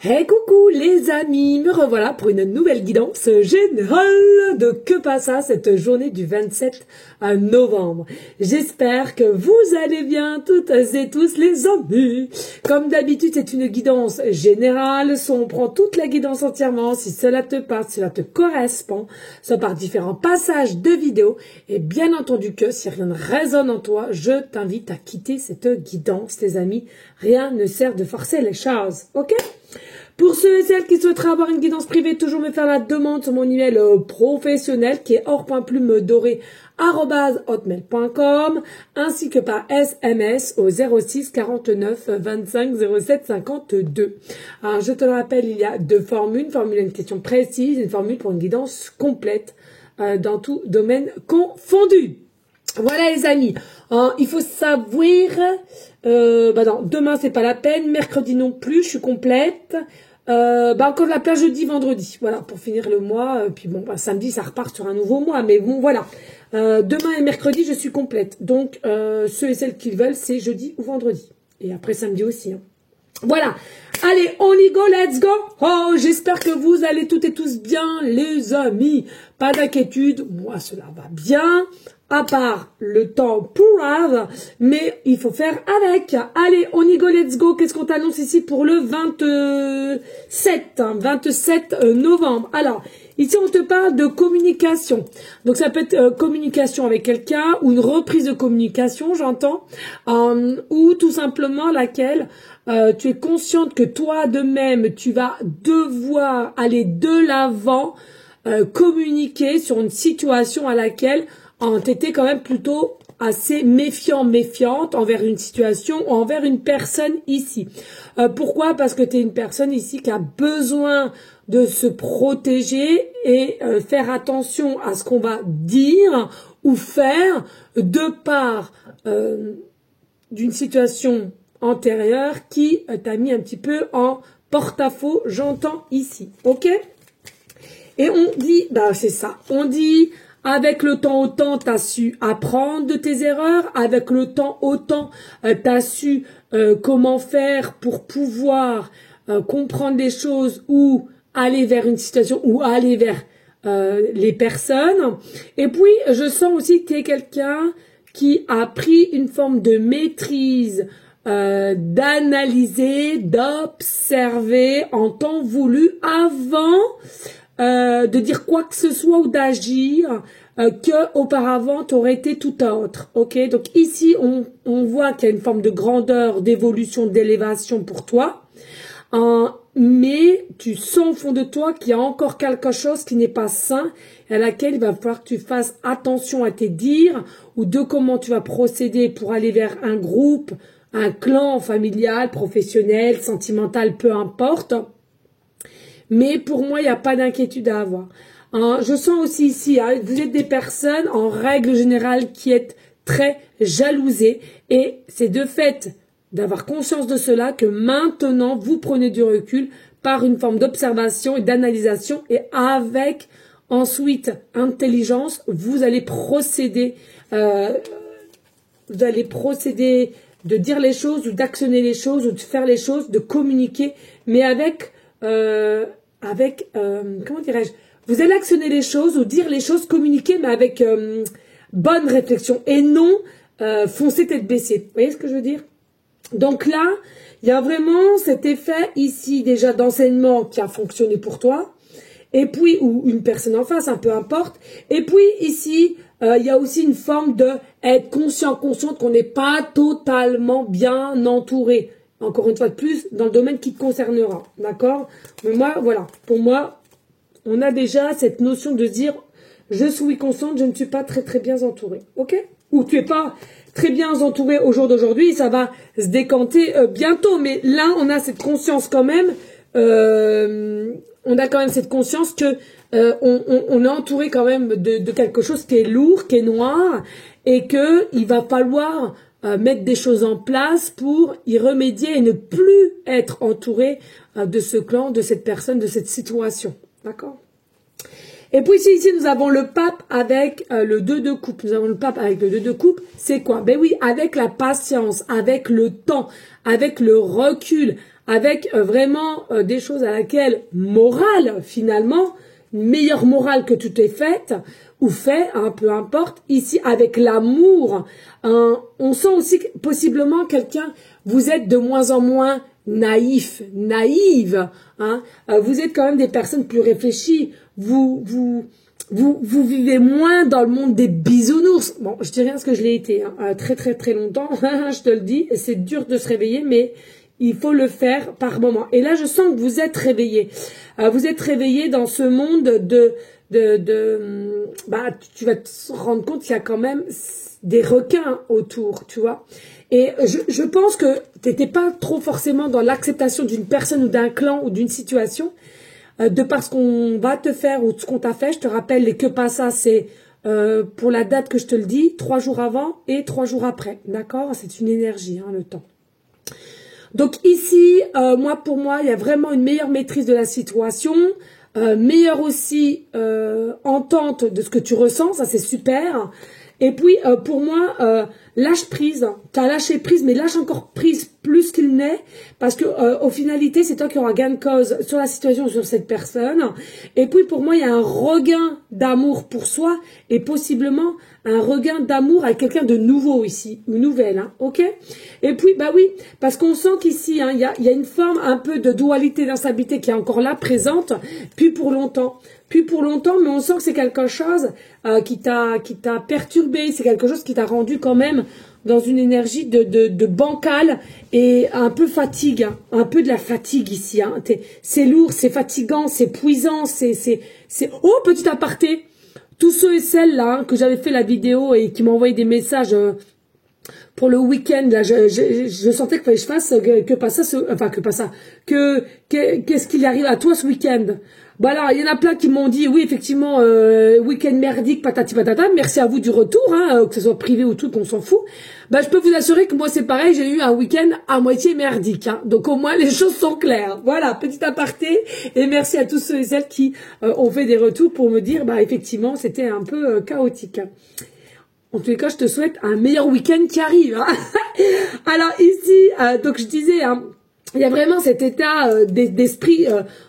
Hey coucou les amis, me revoilà pour une nouvelle guidance générale de Que passa cette journée du 27 novembre. J'espère que vous allez bien toutes et tous les amis. Comme d'habitude, c'est une guidance générale, soit on prend toute la guidance entièrement, si cela te parle, si cela te correspond, soit par différents passages de vidéos. Et bien entendu que si rien ne résonne en toi, je t'invite à quitter cette guidance, les amis. Rien ne sert de forcer les choses, ok ? Pour ceux et celles qui souhaiteraient avoir une guidance privée, toujours me faire la demande sur mon email professionnel qui est or.plume-doré@hotmail.com ainsi que par SMS au 06 49 25 07 52. Alors, je te le rappelle, il y a deux formules. Une formule à une question précise, une formule pour une guidance complète dans tout domaine confondu. Voilà les amis, il faut savoir, non, demain c'est pas la peine, mercredi non plus, je suis complète, encore de la plage jeudi, vendredi, voilà, pour finir le mois, puis bon, samedi ça repart sur un nouveau mois, mais bon voilà, demain et mercredi je suis complète, donc ceux et celles qui veulent c'est jeudi ou vendredi, et après samedi aussi, hein. Voilà, allez, on y go, let's go. Oh, j'espère que vous allez toutes et tous bien, les amis. Pas d'inquiétude, moi cela va bien, à part le temps pourrave, mais il faut faire avec. Allez, on y go, let's go. Qu'est-ce qu'on t'annonce ici pour le 27 novembre. Alors, ici on te parle de communication. Donc ça peut être communication avec quelqu'un ou une reprise de communication, j'entends, ou tout simplement laquelle tu es consciente que toi de même, tu vas devoir aller de l'avant, communiquer sur une situation à laquelle tu étais quand même plutôt assez méfiante envers une situation ou envers une personne ici. Pourquoi? Parce que tu es une personne ici qui a besoin de se protéger et faire attention à ce qu'on va dire ou faire de part d'une situation antérieure qui t'a mis un petit peu en porte-à-faux, j'entends ici, ok? Et on dit, c'est ça, on dit, avec le temps autant, t'as su apprendre de tes erreurs, avec le temps autant, t'as su comment faire pour pouvoir comprendre les choses ou aller vers une situation ou aller vers les personnes. Et puis, je sens aussi que t'es quelqu'un qui a pris une forme de maîtrise, d'analyser, d'observer en temps voulu avant de dire quoi que ce soit ou d'agir que auparavant t'aurais été tout autre. Ok, donc ici on voit qu'il y a une forme de grandeur, d'évolution, d'élévation pour toi, mais tu sens au fond de toi qu'il y a encore quelque chose qui n'est pas sain et à laquelle il va falloir que tu fasses attention à tes dires ou de comment tu vas procéder pour aller vers un groupe, un clan familial, professionnel, sentimental, peu importe. Mais pour moi, il n'y a pas d'inquiétude à avoir. Je sens aussi ici, vous êtes des personnes, en règle générale, qui êtes très jalousées. Et c'est de fait d'avoir conscience de cela que maintenant, vous prenez du recul par une forme d'observation et d'analysation. Et avec ensuite intelligence, vous allez procéder de dire les choses ou d'actionner les choses ou de faire les choses, de communiquer, mais avec comment dirais-je, vous allez actionner les choses ou dire les choses, communiquer, mais avec bonne réflexion et non foncer tête baissée. Vous voyez ce que je veux dire? Donc là, il y a vraiment cet effet ici déjà d'enseignement qui a fonctionné pour toi, et puis, ou une personne en face, peu importe, et puis ici, il y a aussi une forme de être consciente qu'on n'est pas totalement bien entouré. Encore une fois de plus, dans le domaine qui te concernera, d'accord? Mais moi, voilà, pour moi, on a déjà cette notion de se dire, je suis consciente, je ne suis pas très très bien entourée, ok? Ou tu es pas très bien entouré au jour d'aujourd'hui, ça va se décanter bientôt, mais là, on a cette conscience quand même, on a quand même cette conscience que on est entouré quand même de quelque chose qui est lourd, qui est noir, et que il va falloir mettre des choses en place pour y remédier et ne plus être entouré de ce clan, de cette personne, de cette situation. D'accord? Et puis ici, nous avons le pape avec le 2 de coupe. Nous avons le pape avec le 2 de coupe. C'est quoi? Ben oui, avec la patience, avec le temps, avec le recul, avec vraiment des choses à laquelle morale finalement, une meilleure morale que tu t'es faite ou fait, hein, peu importe, ici avec l'amour, on sent aussi que, possiblement quelqu'un, vous êtes de moins en moins naïf, naïve, hein, vous êtes quand même des personnes plus réfléchies, vous vivez moins dans le monde des bisounours. Bon, je dis rien parce que je l'ai été hein, très très très longtemps, je te le dis, c'est dur de se réveiller, mais il faut le faire par moment. Et là, je sens que vous êtes réveillés. Vous êtes réveillés dans ce monde bah, tu vas te rendre compte qu'il y a quand même des requins autour, tu vois. Et je pense que t'étais pas trop forcément dans l'acceptation d'une personne ou d'un clan ou d'une situation, de parce qu'on va te faire ou ce qu'on t'a fait. Je te rappelle, les que pas ça, c'est pour la date que je te le dis, 3 jours avant et 3 jours après, d'accord? C'est une énergie, hein, le temps. Donc ici, pour moi, il y a vraiment une meilleure maîtrise de la situation, meilleure aussi entente de ce que tu ressens, ça c'est super. Et puis, pour moi, lâche prise. Tu as lâché prise, mais lâche encore prise plus qu'il n'est, parce que au finalité, c'est toi qui auras gain de cause sur la situation, sur cette personne. Et puis, pour moi, il y a un regain d'amour pour soi et possiblement un regain d'amour avec quelqu'un de nouveau ici, ou nouvelle, hein, ok? Et puis, bah oui, parce qu'on sent qu'ici, hein, il y a une forme un peu de dualité, d'instabilité qui est encore là, présente, puis pour longtemps, mais on sent que c'est quelque chose qui t'a perturbé, c'est quelque chose qui t'a rendu quand même dans une énergie de bancal et un peu fatigue, hein, un peu de la fatigue ici, hein. C'est lourd, c'est fatigant, c'est épuisant, oh, petit aparté, tous ceux et celles là hein, que j'avais fait la vidéo et qui m'ont envoyé des messages pour le week-end, là, je sentais que je fasse qu'est-ce qu'il arrive à toi ce week-end. Bah alors, il y en a plein qui m'ont dit, oui, effectivement, week-end merdique, patati patata, merci à vous du retour, hein, que ce soit privé ou tout, qu'on s'en fout. Bah, je peux vous assurer que moi, c'est pareil, j'ai eu un week-end à moitié merdique, hein. Donc, au moins, les choses sont claires. Voilà, petit aparté, et merci à tous ceux et celles qui ont fait des retours pour me dire, bah, effectivement, c'était un peu chaotique. En tous les cas, je te souhaite un meilleur week-end qui arrive, hein. Alors, ici, donc, je disais, hein, il y a vraiment cet état d'esprit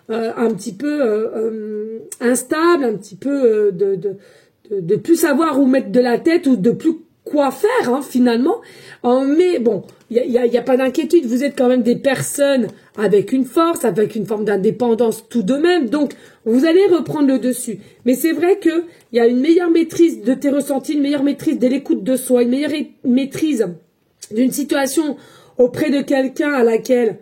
un petit peu instable, un petit peu de plus savoir où mettre de la tête ou de plus quoi faire hein, finalement. Mais bon, il y a pas d'inquiétude. Vous êtes quand même des personnes avec une force, avec une forme d'indépendance tout de même. Donc, vous allez reprendre le dessus. Mais c'est vrai que il y a une meilleure maîtrise de tes ressentis, une meilleure maîtrise de l'écoute de soi, une meilleure maîtrise d'une situation auprès de quelqu'un à laquelle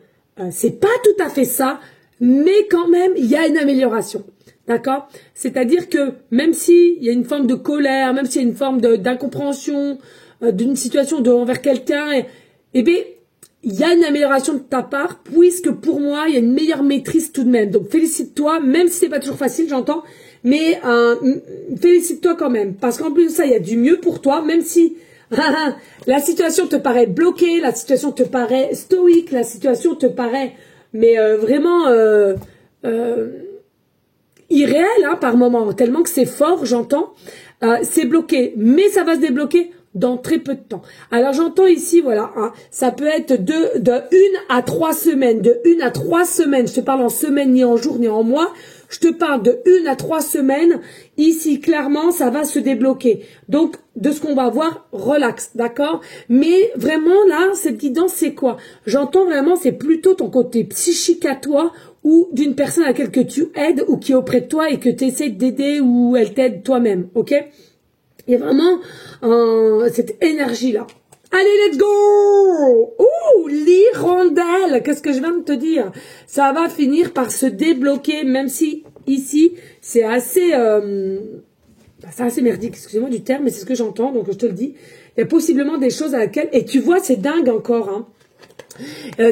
c'est pas tout à fait ça, mais quand même, il y a une amélioration. D'accord? C'est-à-dire que même s'il y a une forme de colère, même s'il y a une forme d'incompréhension d'une situation envers quelqu'un, eh bien, il y a une amélioration de ta part, puisque pour moi, il y a une meilleure maîtrise tout de même. Donc, félicite-toi, même si c'est pas toujours facile, j'entends, mais félicite-toi quand même. Parce qu'en plus de ça, il y a du mieux pour toi, même si la situation te paraît bloquée, la situation te paraît stoïque, la situation te paraît mais vraiment irréelle hein, par moment, tellement que c'est fort, j'entends, c'est bloqué, mais ça va se débloquer dans très peu de temps. Alors j'entends ici, voilà, hein, ça peut être de 1 à 3 semaines, de 1 à 3 semaines, je te parle en semaine, ni en jour, ni en mois, je te parle de 1 à 3 semaines, ici clairement ça va se débloquer. Donc de ce qu'on va voir, relax, d'accord? Mais vraiment là, cette guidance c'est quoi? J'entends vraiment c'est plutôt ton côté psychique à toi ou d'une personne à laquelle que tu aides ou qui est auprès de toi et que tu essaies d'aider ou elle t'aide toi-même, ok? Il y a vraiment cette énergie là. Allez, let's go! Ouh, l'hirondelle! Qu'est-ce que je viens de te dire? Ça va finir par se débloquer, même si ici, c'est assez merdique, excusez-moi du terme, mais c'est ce que j'entends, donc je te le dis. Il y a possiblement des choses à laquelle, et tu vois, c'est dingue encore, hein.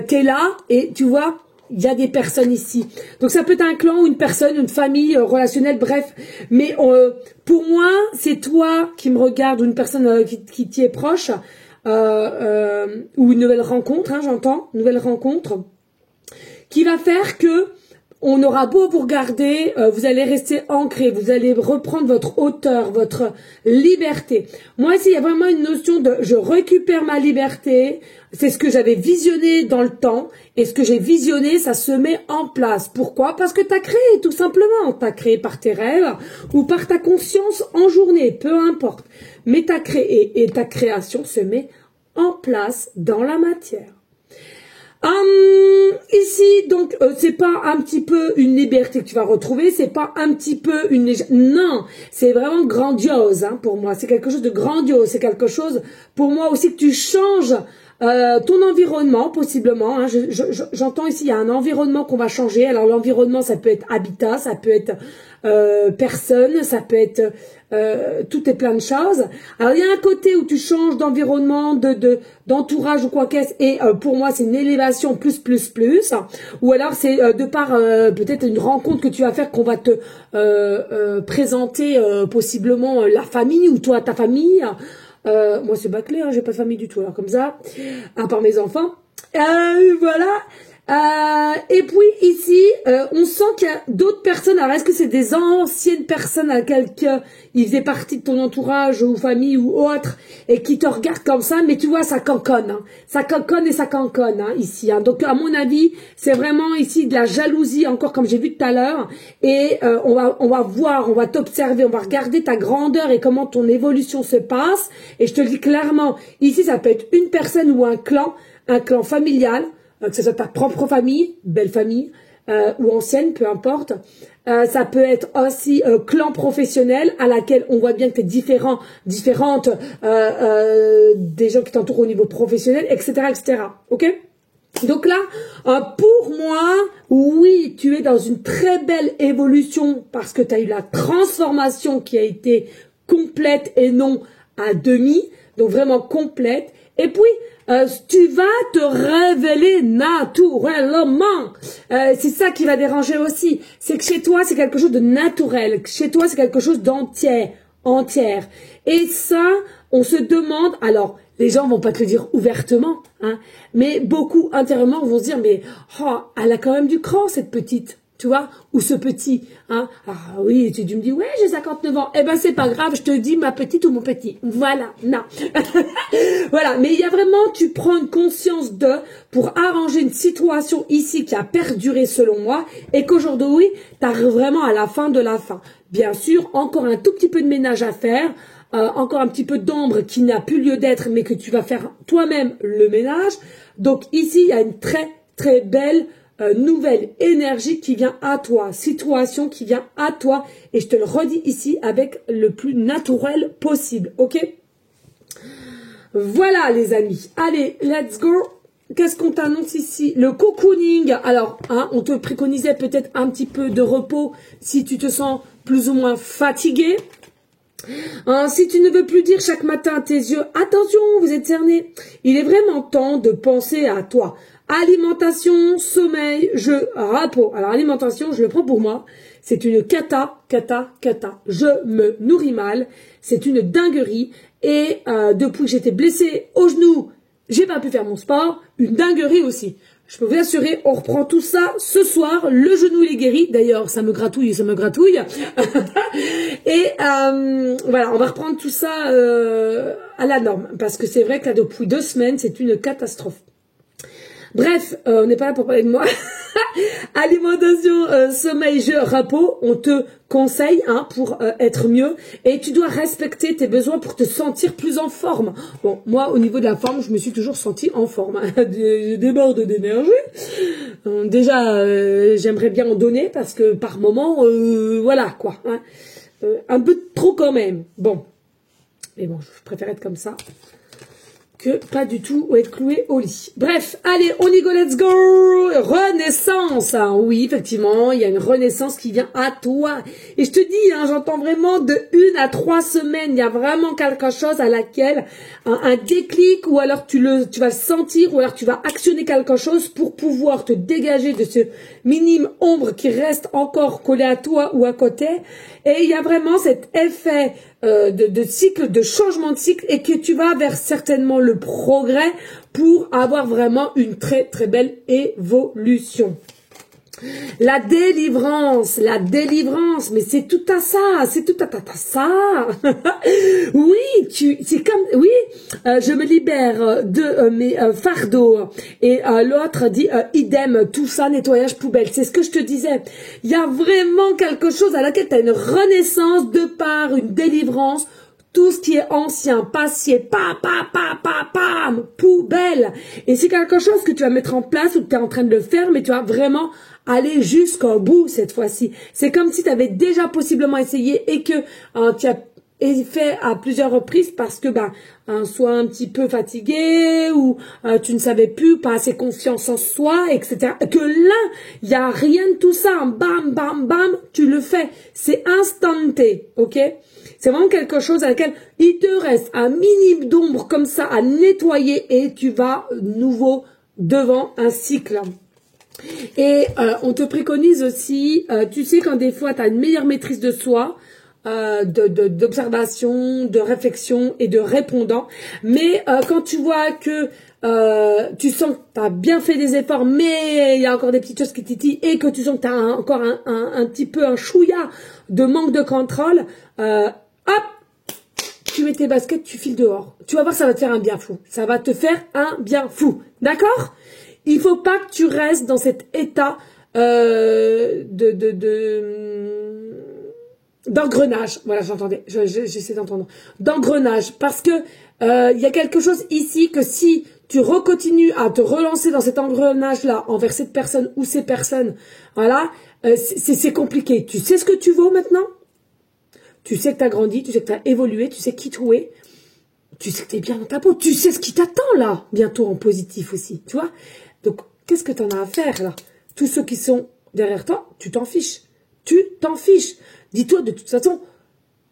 T'es là, et tu vois, il y a des personnes ici. Donc ça peut être un clan ou une personne, une famille relationnelle, bref. Mais pour moi, c'est toi qui me regarde ou une personne qui t'y est proche. Ou une nouvelle rencontre, hein, j'entends, nouvelle rencontre, qui va faire que on aura beau vous regarder, vous allez rester ancré, vous allez reprendre votre hauteur, votre liberté. Moi, ici, il y a vraiment une notion de je récupère ma liberté. C'est ce que j'avais visionné dans le temps. Et ce que j'ai visionné, ça se met en place. Pourquoi? Parce que tu as créé, tout simplement. Tu as créé par tes rêves ou par ta conscience en journée, peu importe. Mais tu as créé et ta création se met en place dans la matière. Ici, donc, c'est pas un petit peu une liberté que tu vas retrouver, c'est pas un petit peu une non, c'est vraiment grandiose, hein, pour moi. C'est quelque chose de grandiose, c'est quelque chose, pour moi aussi, que tu changes ton environnement, possiblement. Hein. J'entends ici, il y a un environnement qu'on va changer. Alors, l'environnement, ça peut être habitat, ça peut être personne, ça peut être tout est plein de choses. Alors il y a un côté où tu changes d'environnement, d'entourage ou quoi qu'est-ce, et pour moi c'est une élévation plus, ou alors c'est de par peut-être une rencontre que tu vas faire qu'on va te présenter possiblement la famille ou toi ta famille. Moi c'est bâclé, hein, j'ai pas de famille du tout alors comme ça, à part mes enfants. Voilà. Et puis ici, on sent qu'il y a d'autres personnes. Alors est-ce que c'est des anciennes personnes à quelqu'un, ils faisaient partie de ton entourage ou famille ou autre, et qui te regardent comme ça, mais tu vois, ça canconne, hein. Ça canconne et ça canconne, hein, ici. Hein. Donc à mon avis, c'est vraiment ici de la jalousie, encore comme j'ai vu tout à l'heure. Et on va voir, on va t'observer, on va regarder ta grandeur et comment ton évolution se passe. Et je te le dis clairement, ici ça peut être une personne ou un clan familial. Que ce soit ta propre famille, belle famille, ou ancienne, peu importe. Ça peut être aussi clan professionnel à laquelle on voit bien que tu es différente des gens qui t'entourent au niveau professionnel, etc., etc. Ok? Donc là, pour moi, oui, tu es dans une très belle évolution parce que tu as eu la transformation qui a été complète et non à demi, donc vraiment complète. Et puis, tu vas te révéler naturellement. C'est ça qui va déranger aussi. C'est que chez toi, c'est quelque chose de naturel. Chez toi, c'est quelque chose entière. Et ça, on se demande, alors, les gens vont pas te le dire ouvertement, hein, mais beaucoup intérieurement vont se dire, mais oh, elle a quand même du cran, cette petite. Tu vois, ou ce petit, hein. Ah oui, tu me dis, ouais, j'ai 59 ans. Eh ben, c'est pas grave, je te dis ma petite ou mon petit. Voilà, non. Voilà, mais il y a vraiment, tu prends une conscience pour arranger une situation ici qui a perduré selon moi, et qu'aujourd'hui, t'arrives vraiment à la fin de la fin. Bien sûr, encore un tout petit peu de ménage à faire, encore un petit peu d'ombre qui n'a plus lieu d'être, mais que tu vas faire toi-même le ménage. Donc ici, il y a une très, très belle nouvelle énergie qui vient à toi, situation qui vient à toi, et je te le redis ici avec le plus naturel possible, ok? Voilà les amis, allez, let's go. Qu'est-ce qu'on t'annonce ici? Le cocooning, alors, hein, on te préconisait peut-être un petit peu de repos si tu te sens plus ou moins fatigué. Hein, si tu ne veux plus dire chaque matin à tes yeux, attention, vous êtes cerné, il est vraiment temps de penser à toi. Alimentation, sommeil, jeu, repos. Alors alimentation, je le prends pour moi, c'est une cata. Je me nourris mal, c'est une dinguerie. Et depuis que j'étais blessée au genou, j'ai pas pu faire mon sport, une dinguerie aussi. Je peux vous assurer, on reprend tout ça ce soir. Le genou il est guéri. D'ailleurs, ça me gratouille. Et voilà, on va reprendre tout ça à la norme. Parce que c'est vrai que là, depuis 2 semaines, c'est une catastrophe. Bref, on n'est pas là pour parler de moi. Alimentation, sommeil, jeu, repos, on te conseille hein, pour être mieux. Et tu dois respecter tes besoins pour te sentir plus en forme. Bon, moi, au niveau de la forme, je me suis toujours sentie en forme. Hein. Je déborde d'énergie. Déjà, j'aimerais bien en donner parce que par moment, voilà quoi. Hein. Un peu trop quand même. Bon. Mais bon, je préfère être comme ça que pas du tout être cloué au lit. Bref, allez, on y go, let's go. Renaissance, hein. Oui, effectivement, il y a une renaissance qui vient à toi. Et je te dis, hein, j'entends vraiment de 1 à 3 semaines, il y a vraiment quelque chose à laquelle un déclic, ou alors tu vas le sentir, ou alors tu vas actionner quelque chose pour pouvoir te dégager de ce minime ombre qui reste encore collé à toi ou à côté. Et il y a vraiment cet effet de cycle, de changement de cycle, et que tu vas vers certainement le progrès pour avoir vraiment une très très belle évolution. La délivrance, mais c'est tout à ça, c'est tout à ça. Oui, c'est comme, oui, je me libère de mes fardeaux. Et l'autre dit idem, tout ça, nettoyage poubelle. C'est ce que je te disais. Il y a vraiment quelque chose à laquelle tu as une renaissance de par une délivrance. Tout ce qui est ancien, passé, pam, poubelle. Et c'est quelque chose que tu vas mettre en place ou que tu es en train de le faire, mais tu vas vraiment aller jusqu'au bout cette fois-ci. C'est comme si tu avais déjà possiblement essayé et que tu as fait à plusieurs reprises parce que soit un petit peu fatigué ou tu ne savais plus, pas assez confiance en soi, etc. Que là, il n'y a rien de tout ça. Bam, bam, bam, tu le fais. C'est instanté, ok? C'est vraiment quelque chose à laquelle il te reste un minimum d'ombre comme ça à nettoyer et tu vas nouveau devant un cycle. Et on te préconise aussi, tu sais quand des fois tu as une meilleure maîtrise de soi, d'observation, de réflexion et de répondant, mais quand tu vois que tu sens que tu as bien fait des efforts, mais il y a encore des petites choses qui titillent et que tu sens que tu as encore un petit peu un chouïa de manque de contrôle, hop, tu mets tes baskets, tu files dehors. Tu vas voir, ça va te faire un bien fou. Ça va te faire un bien fou. D'accord? Il faut pas que tu restes dans cet état d'engrenage. Voilà, j'entendais. J'essaie d'entendre. D'engrenage. Parce que il y a quelque chose ici que si tu recontinues à te relancer dans cet engrenage-là envers cette personne ou ces personnes, voilà, c'est compliqué. Tu sais ce que tu vaux maintenant? Tu sais que tu as grandi, tu sais que tu as évolué, tu sais qui tu es, tu sais que tu es bien dans ta peau, tu sais ce qui t'attend là, bientôt en positif aussi, tu vois. Donc, qu'est-ce que tu en as à faire là? Tous ceux qui sont derrière toi, tu t'en fiches. Tu t'en fiches. Dis-toi de toute façon,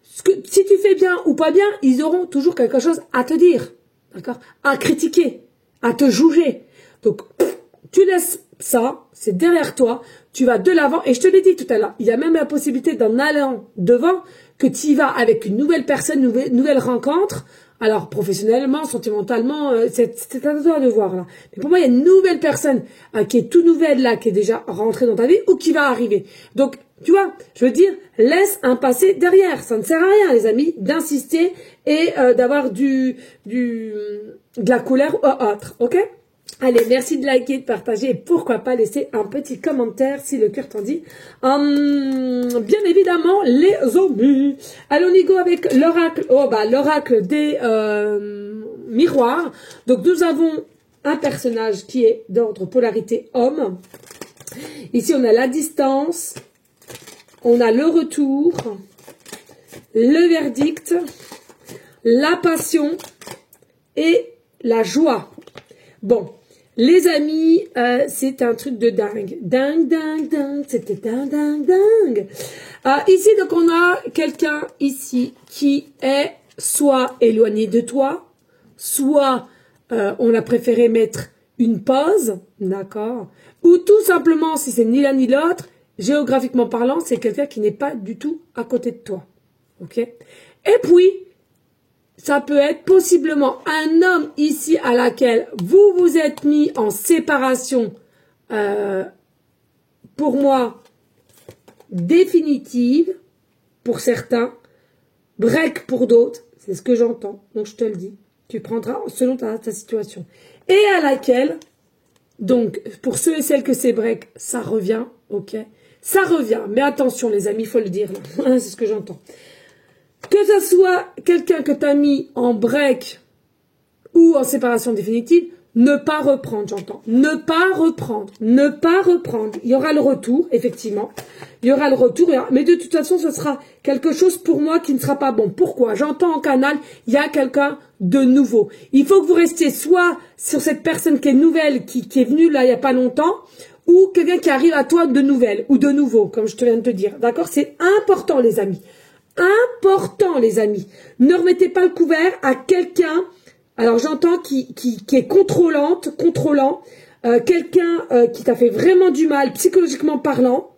si tu fais bien ou pas bien, ils auront toujours quelque chose à te dire, d'accord? À critiquer, à te juger. Donc, tu laisses ça, c'est derrière toi, tu vas de l'avant, et je te l'ai dit tout à l'heure, il y a même la possibilité d'en allant devant, que tu y vas avec une nouvelle personne, une nouvelle rencontre, alors professionnellement, sentimentalement, c'est à toi de voir là. Mais pour moi, il y a une nouvelle personne qui est tout nouvelle là, qui est déjà rentrée dans ta vie, ou qui va arriver. Donc, tu vois, je veux dire, laisse un passé derrière, ça ne sert à rien les amis, d'insister et d'avoir de la colère ou autre, ok? Allez, merci de liker, de partager et pourquoi pas laisser un petit commentaire si le cœur t'en dit. Bien évidemment, les amis. Allons, on y go avec l'oracle. Oh, l'oracle des miroirs. Donc, nous avons un personnage qui est d'ordre polarité homme. Ici, on a la distance. On a le retour. Le verdict. La passion. Et la joie. Bon. Les amis, c'est un truc de dingue. Dingue. C'était dingue. Ici, donc, on a quelqu'un ici qui est soit éloigné de toi, soit on a préféré mettre une pause, d'accord? Ou tout simplement, si c'est ni l'un ni l'autre, géographiquement parlant, c'est quelqu'un qui n'est pas du tout à côté de toi. Ok? Et puis, ça peut être possiblement un homme ici à laquelle vous vous êtes mis en séparation, pour moi, définitive, pour certains, break pour d'autres, c'est ce que j'entends, donc je te le dis, tu prendras selon ta situation. Et à laquelle, donc, pour ceux et celles que c'est break, ça revient, ok? Ça revient, mais attention les amis, il faut le dire, c'est ce que j'entends. Que ça soit quelqu'un que tu as mis en break ou en séparation définitive, ne pas reprendre, j'entends. Ne pas reprendre. Il y aura le retour, effectivement. Il y aura le retour, mais de toute façon, ce sera quelque chose pour moi qui ne sera pas bon. Pourquoi? J'entends en canal, il y a quelqu'un de nouveau. Il faut que vous restiez soit sur cette personne qui est nouvelle, qui est venue là il n'y a pas longtemps, ou quelqu'un qui arrive à toi de nouvelle, ou de nouveau, comme je te viens de te dire. D'accord? C'est important, les amis. Important, les amis. Ne remettez pas le couvert à quelqu'un, alors j'entends qui est contrôlant, quelqu'un qui t'a fait vraiment du mal, psychologiquement parlant.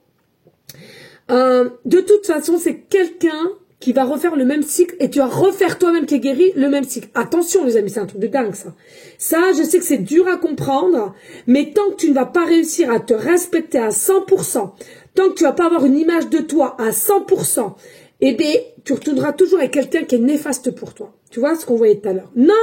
De toute façon, c'est quelqu'un qui va refaire le même cycle et tu vas refaire toi-même qui est guéri le même cycle. Attention les amis, c'est un truc de dingue ça. Ça, je sais que c'est dur à comprendre, mais tant que tu ne vas pas réussir à te respecter à 100%, tant que tu vas pas avoir une image de toi à 100%, eh bien, tu retourneras toujours avec quelqu'un qui est néfaste pour toi. Tu vois ce qu'on voyait tout à l'heure. Non,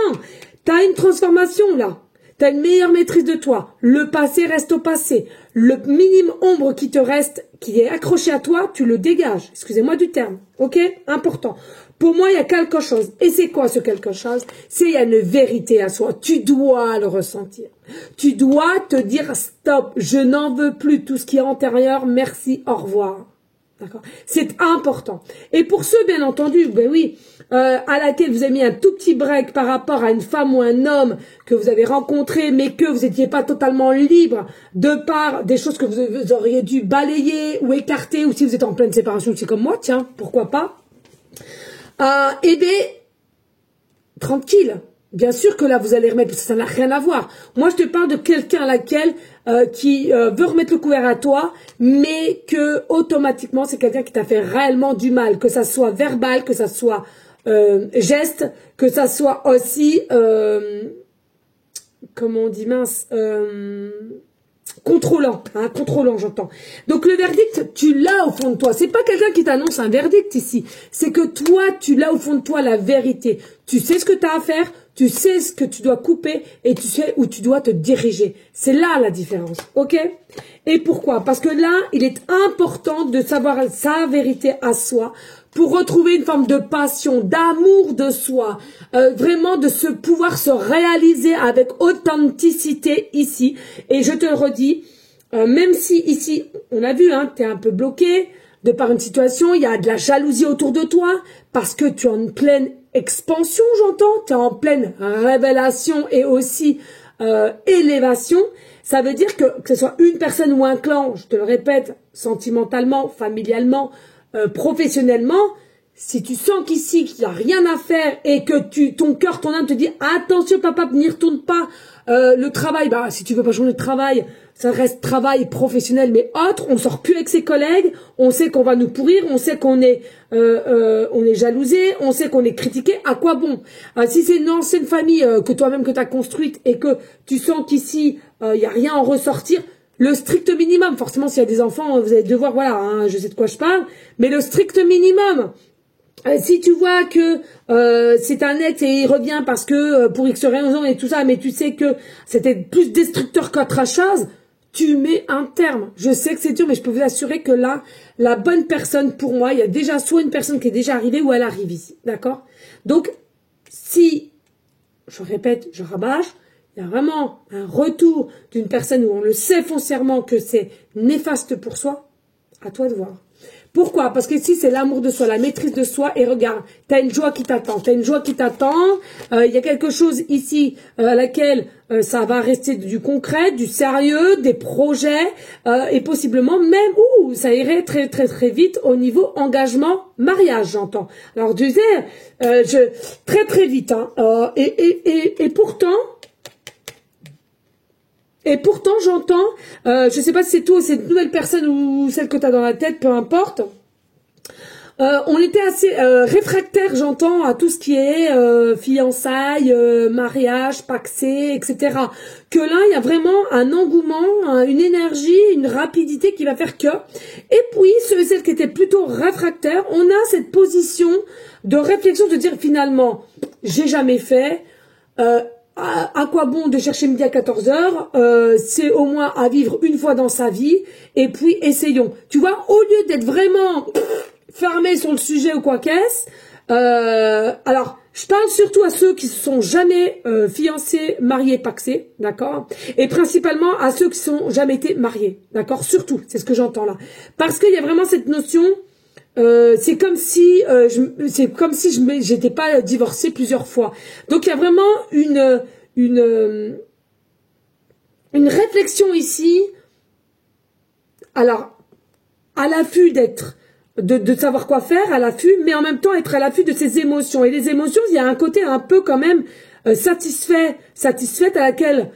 tu as une transformation là. Tu as une meilleure maîtrise de toi. Le passé reste au passé. Le minime ombre qui te reste, qui est accroché à toi, tu le dégages. Excusez-moi du terme. Ok? Important. Pour moi, il y a quelque chose. Et c'est quoi ce quelque chose? C'est il y a une vérité à soi. Tu dois le ressentir. Tu dois te dire stop. Je n'en veux plus. Tout ce qui est antérieur. Merci. Au revoir. D'accord? C'est important. Et pour ceux, bien entendu, ben oui, à laquelle vous avez mis un tout petit break par rapport à une femme ou un homme que vous avez rencontré, mais que vous n'étiez pas totalement libre de par des choses que vous auriez dû balayer ou écarter, ou si vous êtes en pleine séparation, c'est comme moi, tiens, pourquoi pas? Eh bien, tranquille. Bien sûr que là, vous allez remettre, parce que ça n'a rien à voir. Moi, je te parle de quelqu'un à laquelle qui veut remettre le couvert à toi, mais que automatiquement, c'est quelqu'un qui t'a fait réellement du mal, que ça soit verbal, que ça soit geste, que ça soit aussi, comment on dit mince, contrôlant, hein, contrôlant, j'entends. Donc le verdict, tu l'as au fond de toi. C'est pas quelqu'un qui t'annonce un verdict ici. C'est que toi, tu l'as au fond de toi la vérité. Tu sais ce que tu as à faire, tu sais ce que tu dois couper et tu sais où tu dois te diriger. C'est là la différence, ok? Et pourquoi? Parce que là, il est important de savoir sa vérité à soi pour retrouver une forme de passion, d'amour de soi, vraiment de se pouvoir se réaliser avec authenticité ici. Et je te le redis, même si ici, on a vu, hein, tu es un peu bloqué de par une situation, il y a de la jalousie autour de toi, parce que tu es en pleine expansion, j'entends, tu es en pleine révélation et aussi élévation. Ça veut dire que ce soit une personne ou un clan, je te le répète, sentimentalement, familialement, professionnellement, si tu sens qu'ici, qu'il n'y a rien à faire et que ton cœur, ton âme te dit attention papa, n'y retourne pas, le travail, bah si tu veux pas changer de travail, ça reste travail professionnel mais autre, on sort plus avec ses collègues, on sait qu'on va nous pourrir, on sait qu'on est jalousé, on sait qu'on est critiqué, à quoi bon? Si c'est une ancienne famille que toi-même que tu as construite et que tu sens qu'ici il y a rien à en ressortir, le strict minimum, forcément s'il y a des enfants, vous allez devoir, voilà, hein, je sais de quoi je parle, mais le strict minimum, si tu vois que c'est un ex et il revient parce que pour X raison et tout ça, mais tu sais que c'était plus destructeur qu'autre chose, tu mets un terme. Je sais que c'est dur, mais je peux vous assurer que là, la bonne personne pour moi, il y a déjà soit une personne qui est déjà arrivée ou elle arrive ici, d'accord? Donc, si, je répète, je rabâche, il y a vraiment un retour d'une personne où on le sait foncièrement que c'est néfaste pour soi, à toi de voir. Pourquoi? Parce que ici, c'est l'amour de soi, la maîtrise de soi. Et regarde, tu as une joie qui t'attend. Tu as une joie qui t'attend. Il y a quelque chose ici à laquelle ça va rester du concret, du sérieux, des projets. Et possiblement même, ça irait très très très vite au niveau engagement, mariage, j'entends. Alors, tu sais, très très vite. Hein, et pourtant... Et pourtant, j'entends, je sais pas si c'est toi, cette nouvelle personne ou celle que tu as dans la tête, peu importe. On était assez réfractaires, j'entends, à tout ce qui est fiançailles, mariage, pacsé, etc. Que là, il y a vraiment un engouement, une énergie, une rapidité qui va faire que... Et puis, ceux et celles qui étaient plutôt réfractaires, on a cette position de réflexion de dire finalement, j'ai jamais fait... à quoi bon de chercher midi à 14h, c'est au moins à vivre une fois dans sa vie, et puis essayons. Tu vois, au lieu d'être vraiment fermé sur le sujet ou quoi qu'est-ce, alors, je parle surtout à ceux qui se sont jamais fiancés, mariés, pacsés, d'accord? Et principalement à ceux qui ne sont jamais été mariés, d'accord? Surtout, c'est ce que j'entends là. Parce qu'il y a vraiment cette notion... c'est comme si j'étais pas divorcée plusieurs fois. Donc il y a vraiment une réflexion ici. Alors à l'affût de savoir quoi faire, à l'affût, mais en même temps être à l'affût de ses émotions. Et les émotions, il y a un côté un peu quand même satisfaite à laquelle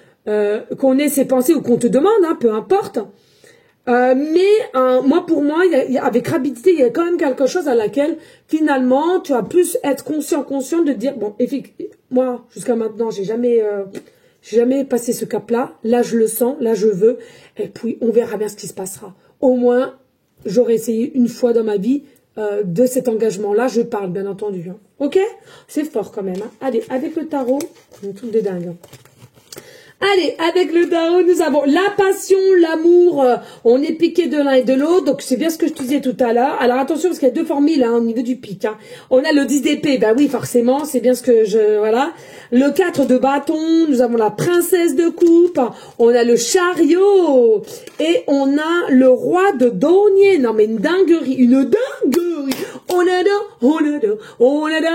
qu'on ait ses pensées ou qu'on te demande, hein, peu importe. Moi, pour moi, avec rapidité, il y a quand même quelque chose à laquelle, finalement, tu vas plus être conscient de dire, bon, effectivement, moi, jusqu'à maintenant, j'ai jamais passé ce cap-là. Là, je le sens, là, je veux. Et puis, on verra bien ce qui se passera. Au moins, j'aurais essayé une fois dans ma vie de cet engagement-là. Je parle, bien entendu. Hein. Ok? C'est fort quand même. Hein. Allez, avec le tarot, un truc de dingue. Hein. Allez, avec le tarot, nous avons la passion, l'amour, on est piqué de l'un et de l'autre, donc c'est bien ce que je te disais tout à l'heure. Alors attention, parce qu'il y a deux formules hein, au niveau du pic. Hein. On a le 10 d'épée, ben oui, forcément, c'est bien ce que voilà. Le 4 de bâton, nous avons la princesse de coupe, on a le chariot, et on a le roi de denier. Non mais une dinguerie, on adore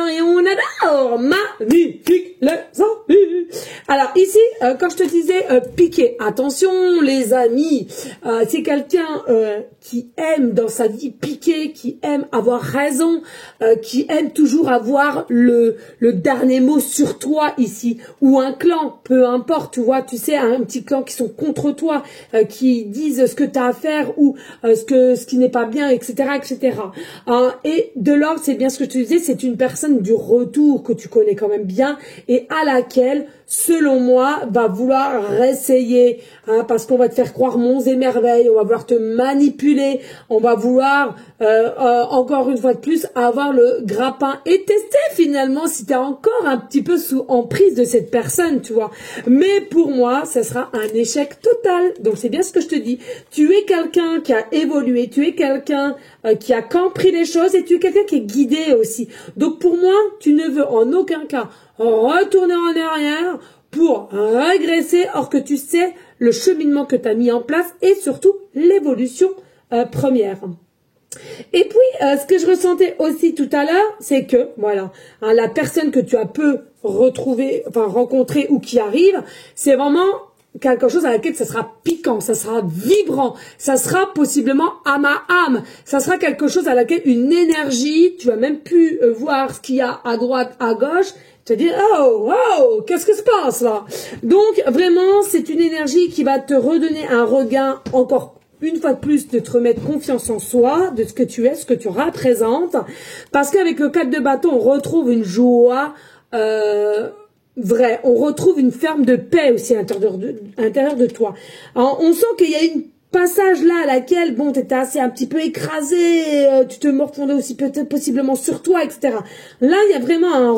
et on adore. Magnifique les amis. Alors ici, quand je te disais piquer, attention les amis, c'est quelqu'un qui aime dans sa vie piquer, qui aime avoir raison, qui aime toujours avoir le dernier mot sur toi ici, ou un clan, peu importe, tu vois, tu sais, un petit clan qui sont contre toi, qui disent ce que tu as à faire ou ce qui n'est pas bien, etc., etc. Et de l'ordre, c'est bien ce que je te disais, c'est une personne du retour que tu connais quand même bien et à laquelle, selon moi, va vouloir réessayer, hein, parce qu'on va te faire croire monts et merveilles, on va vouloir te manipuler, on va vouloir, encore une fois de plus, avoir le grappin et tester finalement si tu es encore un petit peu sous emprise de cette personne, tu vois. Mais pour moi, ça sera un échec total. Donc c'est bien ce que je te dis. Tu es quelqu'un qui a évolué, tu es quelqu'un qui a compris les choses et tu es quelqu'un qui est guidé aussi. Donc pour moi, tu ne veux en aucun cas retourner en arrière pour régresser, or que tu sais le cheminement que tu as mis en place et surtout l'évolution première. Et puis, ce que je ressentais aussi tout à l'heure, c'est que, voilà, hein, la personne que tu as peu retrouver, enfin rencontrer ou qui arrive, c'est vraiment quelque chose à laquelle ça sera piquant, ça sera vibrant, ça sera possiblement âme à âme, ça sera quelque chose à laquelle une énergie, tu vas même plus voir ce qu'il y a à droite, à gauche, tu vas dire oh wow, qu'est-ce que se passe là? Donc vraiment, c'est une énergie qui va te redonner un regain encore une fois de plus, de te remettre confiance en soi, de ce que tu es, ce que tu représentes. Parce qu'avec le 4 de bâton, on retrouve une joie vraie. On retrouve une forme de paix aussi à l'intérieur de toi. Alors, on sent qu'il y a une passage là à laquelle, bon, tu étais assez un petit peu écrasé, tu te morfondais aussi peut-être possiblement sur toi, etc. Là, il y a vraiment un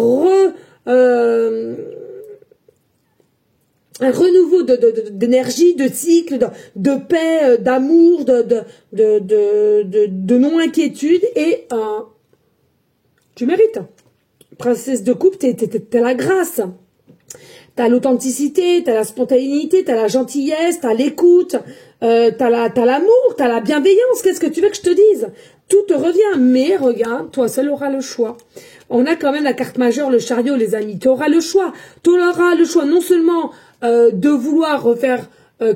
renouveau d'énergie, de cycle, de paix, d'amour, de non-inquiétude et tu mérites. Princesse de coupe, t'as la grâce, t'as l'authenticité, t'as la spontanéité, t'as la gentillesse, t'as l'écoute, t'as l'amour, t'as la bienveillance. Qu'est-ce que tu veux que je te dise? Tout te revient, mais regarde, toi seul auras le choix. On a quand même la carte majeure, le chariot, les amis. Tu auras le choix. Tu auras le choix non seulement de vouloir refaire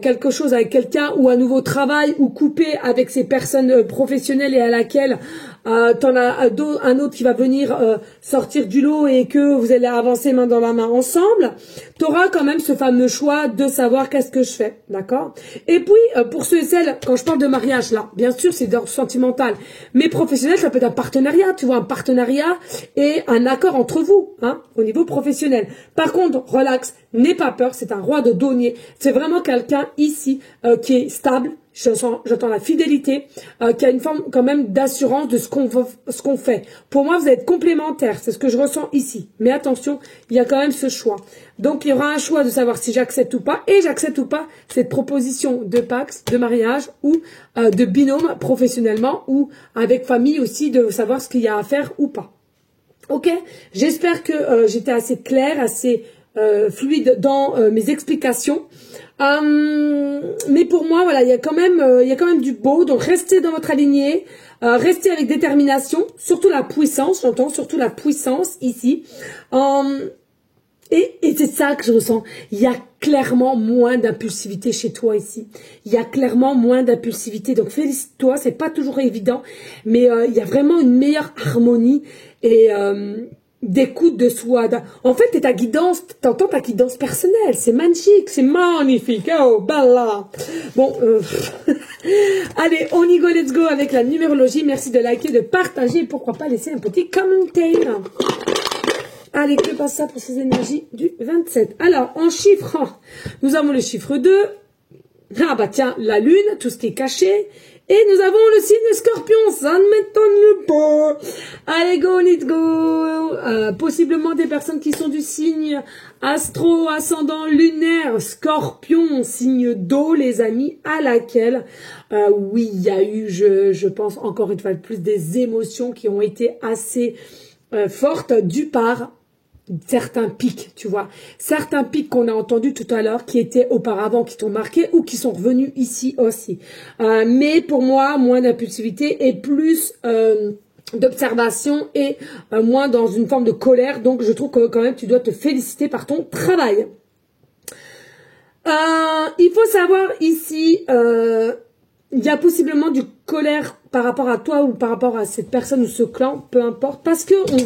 quelque chose avec quelqu'un ou un nouveau travail ou couper avec ces personnes professionnelles et à laquelle t'en as un autre qui va venir sortir du lot et que vous allez avancer main dans la main ensemble, tu auras quand même ce fameux choix de savoir qu'est-ce que je fais, d'accord? Et puis, pour ceux et celles, quand je parle de mariage, là, bien sûr, c'est d'ordre sentimental, mais professionnel, ça peut être un partenariat, tu vois, un partenariat et un accord entre vous, hein, au niveau professionnel. Par contre, relax, n'aie pas peur, c'est un roi de denier, c'est vraiment quelqu'un ici qui est stable. J'entends la fidélité, qui a une forme quand même d'assurance de ce qu'on fait. Pour moi, vous êtes complémentaires, c'est ce que je ressens ici. Mais attention, il y a quand même ce choix. Donc, il y aura un choix de savoir si j'accepte ou pas, et j'accepte ou pas cette proposition de Pax, de mariage, ou de binôme professionnellement, ou avec famille aussi, de savoir ce qu'il y a à faire ou pas. Ok? J'espère que j'étais assez claire, assez fluide dans mes explications. Mais pour moi, voilà, il y a quand même du beau. Donc restez dans votre alignée, restez avec détermination, surtout la puissance. J'entends surtout la puissance ici. Et c'est ça que je ressens. Il y a clairement moins d'impulsivité chez toi ici. Il y a clairement moins d'impulsivité. Donc félicite-toi, c'est pas toujours évident, mais il y a vraiment une meilleure harmonie et d'écoute de soi. En fait, t'es ta guidance, t'entends ta guidance personnelle. C'est magnifique, c'est magnifique. Oh, bella. Bon, allez, on y go, let's go avec la numérologie. Merci de liker, de partager. Pourquoi pas laisser un petit commentaire. Allez, que passe ça pour ces énergies du 27. Alors, en chiffres, nous avons le chiffre 2. Ah bah tiens, la lune, tout ce qui est caché. Et nous avons le signe Scorpion, ça ne m'étonne pas. Allez, go, let's go. Possiblement des personnes qui sont du signe astro, ascendant lunaire, Scorpion, signe d'eau, les amis, à laquelle, oui, il y a eu, je pense, encore une fois de plus, des émotions qui ont été assez fortes du par certains pics, tu vois, certains pics qu'on a entendus tout à l'heure qui étaient auparavant, qui t'ont marqué ou qui sont revenus ici aussi. Mais pour moi, moins d'impulsivité et plus d'observation et moins dans une forme de colère. Donc, je trouve que quand même, tu dois te féliciter par ton travail. Il faut savoir ici, il y a possiblement du colère par rapport à toi ou par rapport à cette personne ou ce clan, peu importe, parce que on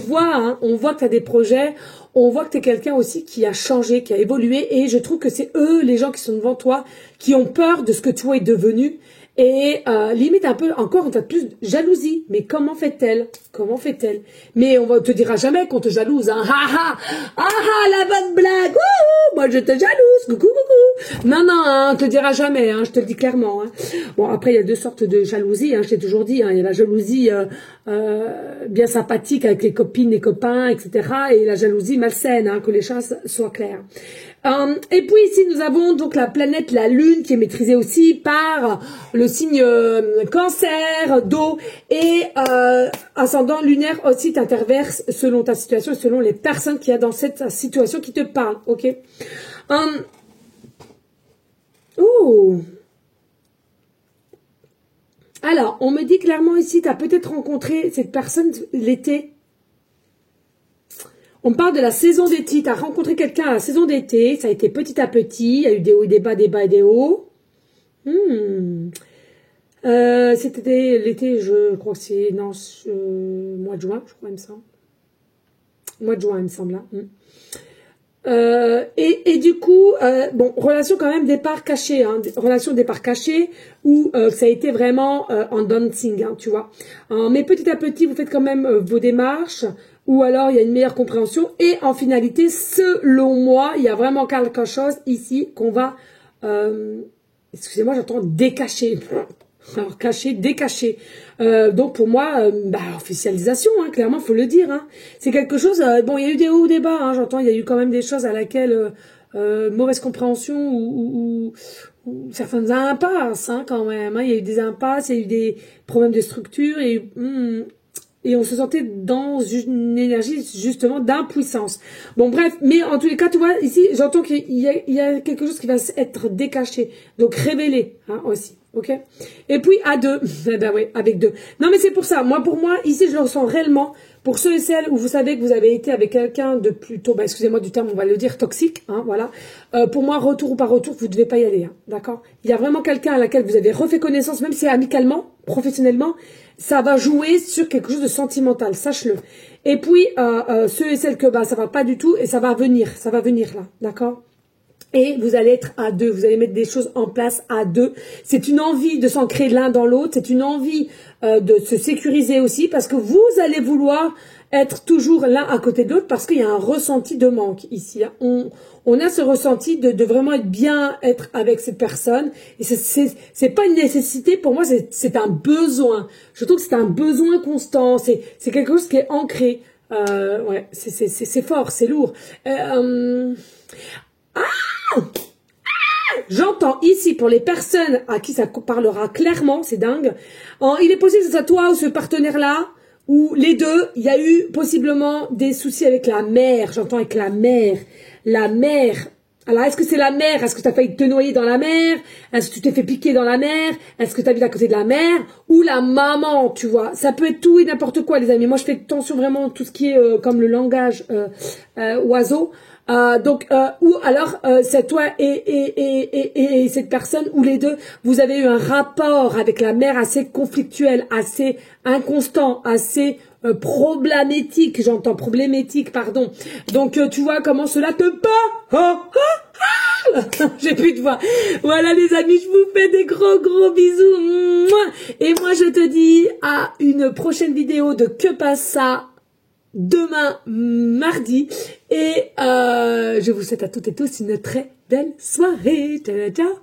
voit que tu as des projets, on voit que tu es quelqu'un aussi qui a changé, qui a évolué, et je trouve que c'est eux, les gens qui sont devant toi, qui ont peur de ce que toi es devenu, et limite un peu, encore, on a plus de jalousie. Mais comment fait-elle? Comment fait-elle? Mais on te dira jamais qu'on te jalouse, hein. Ah ah, la bonne blague. Ouh, moi je te jalouse. Coucou, coucou. Non, non, hein, on te dira jamais, hein, je te le dis clairement. Hein. Bon, après, il y a deux sortes de jalousie, hein, je t'ai toujours dit. Hein, il y a la jalousie bien sympathique avec les copines, les copains, etc. Et la jalousie malsaine, hein, que les choses soient claires. Et puis ici, nous avons donc la planète, la Lune, qui est maîtrisée aussi par le signe Cancer, d'eau, et ascendant lunaire aussi t'interverse selon ta situation et selon les personnes qu'il y a dans cette situation qui te parlent, ok. Alors, on me dit clairement ici, tu as peut-être rencontré cette personne l'été. On parle de la saison d'été. Tu as rencontré quelqu'un à la saison d'été. Ça a été petit à petit. Il y a eu des hauts et des bas, des bas et des hauts. C'était l'été, je crois que c'est... Non, mois de juin, je crois, il me semble. Mois de juin, il me semble. Hein. Et du coup, bon, relation quand même départ caché. Hein, relation départ caché où ça a été vraiment en dancing, hein, tu vois. Mais petit à petit, vous faites quand même vos démarches. Ou alors il y a une meilleure compréhension, et en finalité, selon moi, il y a vraiment quelque chose ici qu'on va, excusez-moi, j'entends décacher, alors cacher, décacher, donc pour moi, officialisation, hein, clairement, faut le dire, hein. C'est quelque chose, bon, il y a eu des hauts, des bas, hein, j'entends, il y a eu quand même des choses à laquelle, mauvaise compréhension, ou certaines impasses, hein, quand même, hein, il y a eu des impasses, il y a eu des problèmes de structure, et on se sentait dans une énergie, justement, d'impuissance. Bon, bref, mais en tous les cas, tu vois, ici, j'entends qu'il y a quelque chose qui va être décaché. Donc, révélé, hein, aussi. Ok? Et puis, à deux. Eh ben oui, avec deux. Non, mais c'est pour ça. Moi, pour moi, ici, je le ressens réellement. Pour ceux et celles où vous savez que vous avez été avec quelqu'un de plutôt, excusez-moi du terme, on va le dire, toxique, hein, voilà. Pour moi, retour ou pas retour, vous ne devez pas y aller, hein, d'accord? Il y a vraiment quelqu'un à laquelle vous avez refait connaissance, même si amicalement, professionnellement, ça va jouer sur quelque chose de sentimental, sache-le. Et puis, ceux et celles que, ça va pas du tout, et ça va venir là, d'accord? Et vous allez être à deux, vous allez mettre des choses en place à deux. C'est une envie de s'ancrer l'un dans l'autre, c'est une envie de se sécuriser aussi, parce que vous allez vouloir être toujours l'un à côté de l'autre, parce qu'il y a un ressenti de manque ici. On a ce ressenti de vraiment être avec cette personne, et c'est pas une nécessité, pour moi c'est un besoin. Je trouve que c'est un besoin constant, c'est quelque chose qui est ancré. Ouais, c'est fort, c'est lourd. J'entends ici, pour les personnes à qui ça parlera clairement, c'est dingue, il est possible que ce soit toi ou ce partenaire-là, ou les deux, il y a eu possiblement des soucis avec la mer, j'entends avec la mer. La mer. Alors, est-ce que c'est la mer? Est-ce que tu as failli te noyer dans la mer? Est-ce que tu t'es fait piquer dans la mer? Est-ce que tu habites à côté de la mer? Ou la maman, tu vois? Ça peut être tout et n'importe quoi, les amis. Moi, je fais attention vraiment à tout ce qui est comme le langage oiseau. Ou alors c'est toi et cette personne, ou les deux, vous avez eu un rapport avec la mère assez conflictuel, assez inconstant, assez problématique, pardon. Donc tu vois comment cela te bat. J'ai plus de voix. Voilà les amis, je vous fais des gros bisous. Et moi je te dis à une prochaine vidéo de Que passe ça demain mardi. Et je vous souhaite à toutes et tous une très belle soirée. Ciao, ciao.